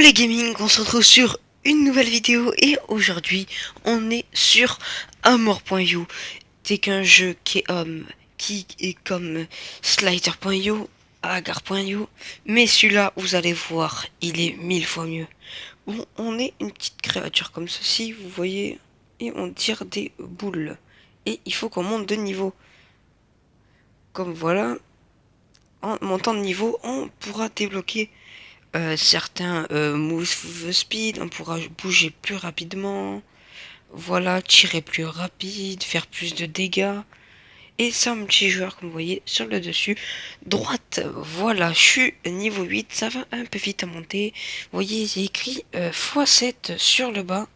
les gaming, on se retrouve sur une nouvelle vidéo et aujourd'hui on est sur Amor.io. C'est qu'un jeu qui est comme Slider.io, Agar.io, mais celui-là vous allez voir, il est 1000 fois mieux. Bon, on est une petite créature comme ceci, vous voyez, et on tire des boules. Et il faut qu'on monte de niveau. Comme voilà, en montant de niveau, on pourra débloquer certains move speed, on pourra bouger plus rapidement, voilà, tirer plus rapide, faire plus de dégâts. Et c'est un petit joueur comme vous voyez sur le dessus droite. Voilà, je suis niveau 8, ça va un peu vite à monter. Vous voyez, j'ai écrit x7 sur le bas.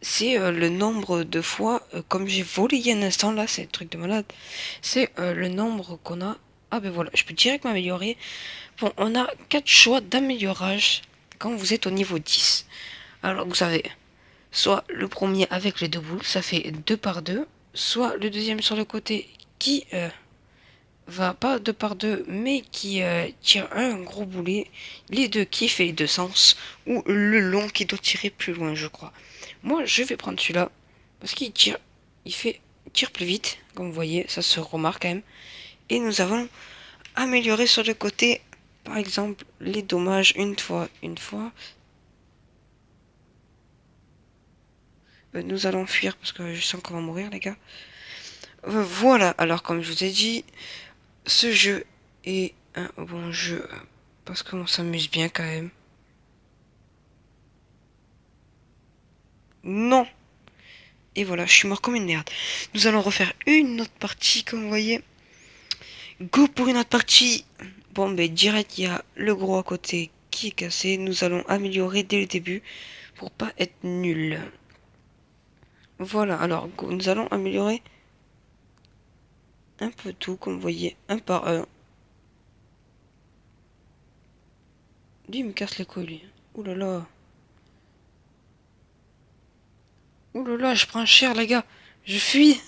C'est le nombre de fois, comme j'ai volé il y a un instant là, c'est le truc de malade. C'est le nombre qu'on a. Ah ben voilà, je peux direct m'améliorer. Bon, on a 4 choix d'améliorage quand vous êtes au niveau 10. Alors vous avez soit le premier avec les deux boules, ça fait 2 par 2, soit le deuxième sur le côté qui va pas 2 par 2 mais qui tire un gros boulet, les deux qui fait les deux sens, ou le long qui doit tirer plus loin je crois. Moi je vais prendre celui-là parce qu'il tire, tire plus vite, comme vous voyez, ça se remarque quand même. Et nous avons amélioré sur le côté, par exemple, les dommages une fois. Nous allons fuir parce que je sens qu'on va mourir, les gars. Voilà, alors comme je vous ai dit, ce jeu est un bon jeu parce qu'on s'amuse bien quand même. Non! Et voilà, je suis mort comme une merde. Nous allons refaire une autre partie, comme vous voyez. Go pour une autre partie. Bon, ben direct, il y a le gros à côté qui est cassé. Nous allons améliorer dès le début pour pas être nul. Voilà, alors nous allons améliorer un peu tout, comme vous voyez, un par un. Lui, il me casse les couilles, lui. Ouh là là. Ouh là là, je prends cher, les gars. Je fuis.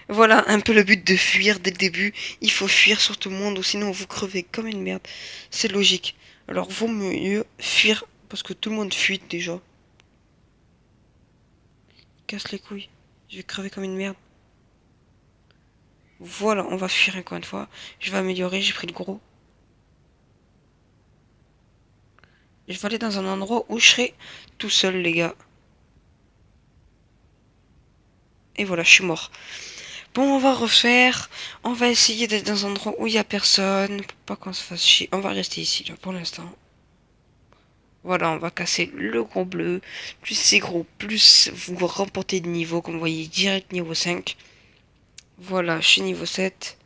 Voilà, un peu le but de fuir dès le début. Il faut fuir sur tout le monde, ou sinon vous crevez comme une merde. C'est logique. Alors, vaut mieux fuir, parce que tout le monde fuit déjà. Casse les couilles. Je vais crever comme une merde. Voilà, on va fuir encore une fois. Je vais améliorer, j'ai pris le gros. Je vais aller dans un endroit où je serai tout seul, les gars. Et voilà, je suis mort. Bon, on va refaire. On va essayer d'être dans un endroit où il n'y a personne. Pour pas qu'on se fasse chier. On va rester ici, là, pour l'instant. Voilà, on va casser le gros bleu. Plus c'est gros, plus vous remportez de niveau. Comme vous voyez, direct niveau 5. Voilà, je suis niveau 7.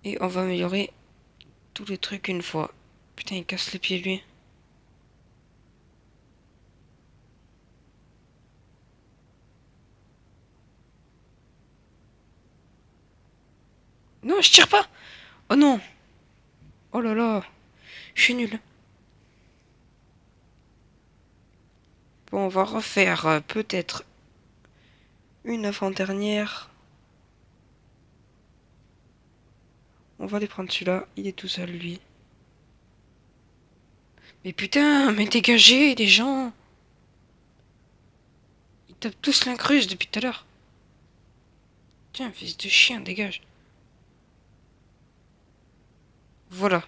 Et on va améliorer tous les trucs une fois. Putain, il casse les pieds, lui. Non, je tire pas. Oh non. Oh là là. Je suis nul. Bon, on va refaire peut-être une avant-dernière. On va aller prendre celui-là. Il est tout seul, lui. Mais putain, mais dégagez, les gens. Ils tapent tous l'incruste depuis tout à l'heure. Tiens, fils de chien, dégage. Voilà.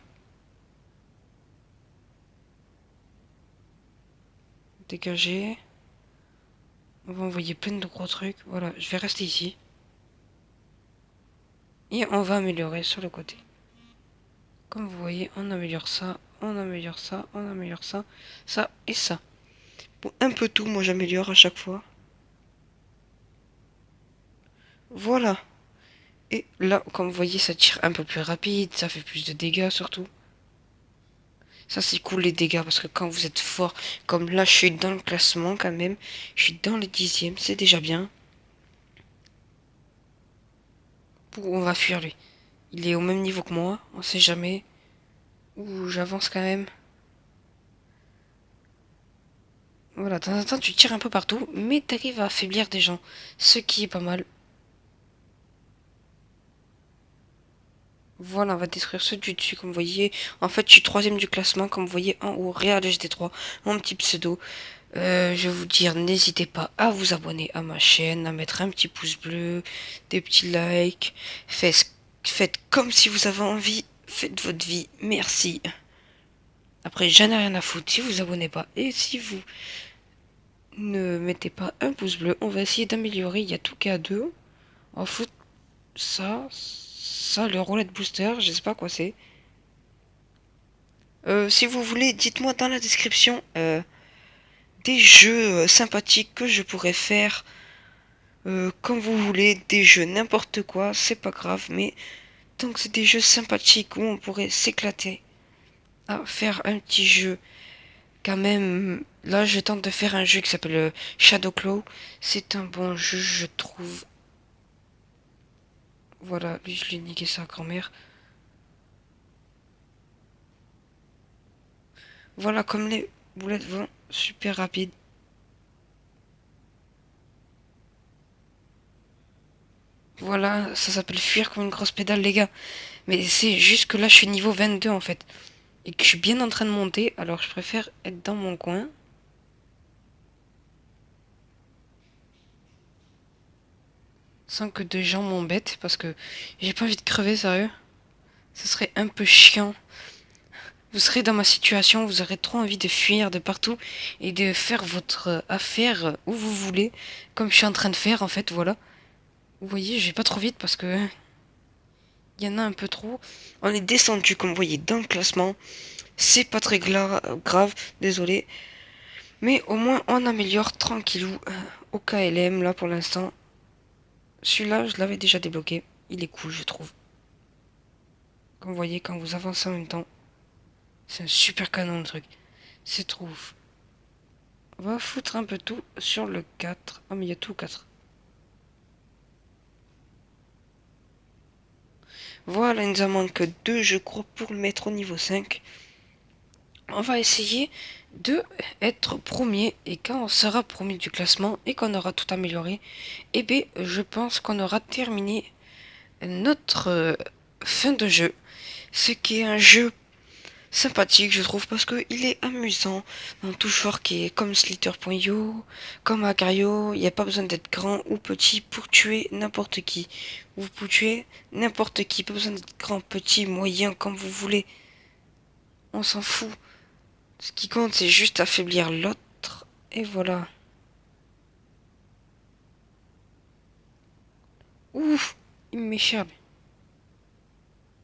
Dégagez. On va envoyer plein de gros trucs. Voilà, je vais rester ici. Et on va améliorer sur le côté. Comme vous voyez, on améliore ça, on améliore ça, on améliore ça, ça et ça. Bon, un peu tout, moi j'améliore à chaque fois. Voilà. Et là, comme vous voyez, ça tire un peu plus rapide, ça fait plus de dégâts surtout. Ça c'est cool les dégâts parce que quand vous êtes fort, comme là je suis dans le classement quand même, je suis dans le 10e, c'est déjà bien. On va fuir lui. Il est au même niveau que moi, on sait jamais. Ouh, j'avance quand même. Voilà, de temps en temps tu tires un peu partout, mais t'arrives à affaiblir des gens, ce qui est pas mal. Voilà, on va détruire ceux du dessus, comme vous voyez. En fait, je suis troisième du classement, comme vous voyez en haut. Real HD3, mon petit pseudo. Je vais vous dire, n'hésitez pas à vous abonner à ma chaîne, à mettre un petit pouce bleu, des petits likes. Faites comme si vous avez envie. Faites votre vie. Merci. Après, j'en ai rien à foutre si vous abonnez pas. Et si vous ne mettez pas un pouce bleu, on va essayer d'améliorer. Il y a tout qu'à deux. On va foutre ça, le roulette booster, je sais pas quoi c'est. Si vous voulez, dites-moi dans la description des jeux sympathiques que je pourrais faire. Comme vous voulez, des jeux n'importe quoi, c'est pas grave, mais tant que c'est des jeux sympathiques où on pourrait s'éclater à faire un petit jeu. Quand même, là je tente de faire un jeu qui s'appelle Shadow Claw. C'est un bon jeu, je trouve. Voilà, lui je lui ai niqué sa grand-mère. Voilà comme les boulettes vont super rapide. Voilà, ça s'appelle fuir comme une grosse pédale les gars. Mais c'est juste que là je suis niveau 22 en fait. Et que je suis bien en train de monter, alors je préfère être dans mon coin. Sans que des gens m'embêtent, parce que j'ai pas envie de crever, sérieux. Ce serait un peu chiant. Vous serez dans ma situation, vous aurez trop envie de fuir de partout et de faire votre affaire où vous voulez, comme je suis en train de faire en fait, voilà. Vous voyez, je vais pas trop vite parce que il y en a un peu trop. On est descendu, comme vous voyez, dans le classement. C'est pas très grave, désolé. Mais au moins, on améliore tranquillou au KLM, là, pour l'instant. Celui-là, je l'avais déjà débloqué. Il est cool, je trouve. Comme vous voyez, quand vous avancez en même temps, c'est un super canon, le truc. C'est trop ouf. On va foutre un peu tout sur le 4. Ah, mais il y a tout 4. Voilà, il nous en manque 2, je crois, pour le mettre au niveau 5. On va essayer de être premier. Et quand on sera premier du classement et qu'on aura tout amélioré, eh bien, je pense qu'on aura terminé notre fin de jeu. Ce qui est un jeu sympathique, je trouve, parce que il est amusant dans tout genre qui est comme Slither.io, comme Agar.io. Il n'y a pas besoin d'être grand ou petit pour tuer n'importe qui. Vous pouvez tuer n'importe qui, pas besoin d'être grand, petit, moyen, comme vous voulez. On s'en fout. Ce qui compte, c'est juste affaiblir l'autre. Et voilà. Ouf, il m'échappe.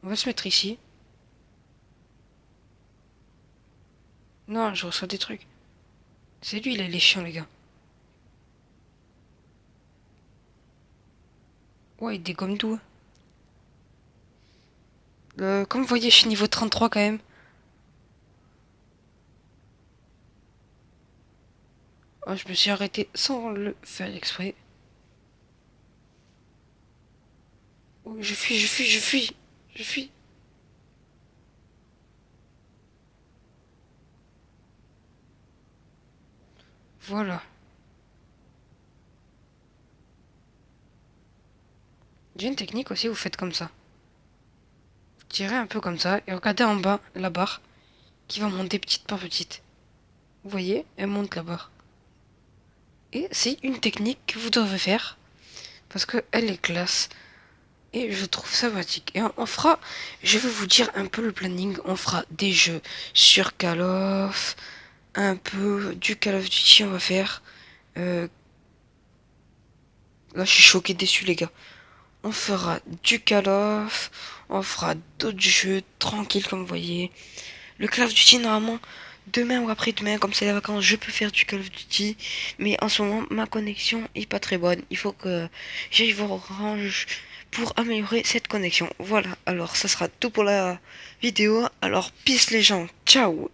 On va se mettre ici. Non, je reçois des trucs. C'est lui, il est chiant, les gars. Ouais, il dégomme tout. Comme vous voyez, je suis niveau 33 quand même. Oh, je me suis arrêté sans le faire exprès. Oh, je fuis, je fuis, je fuis. Je fuis. Voilà. J'ai une technique aussi, vous faites comme ça. Vous tirez un peu comme ça et regardez en bas la barre qui va monter petite par petite. Vous voyez, elle monte la barre. Et c'est une technique que vous devez faire parce que elle est classe. Et je trouve ça sympathique. Et on fera, je vais vous dire un peu le planning. On fera des jeux sur Call of, un peu du Call of Duty, on va faire. Euh, Là, je suis choqué, déçu, les gars. On fera du Call of, on fera d'autres jeux tranquilles, comme vous voyez. Le Call of Duty, normalement, demain ou après-demain, comme c'est les vacances, je peux faire du Call of Duty. Mais en ce moment, ma connexion est pas très bonne. Il faut que j'aille voir Orange pour améliorer cette connexion. Voilà, alors ça sera tout pour la vidéo. Alors, peace les gens, ciao!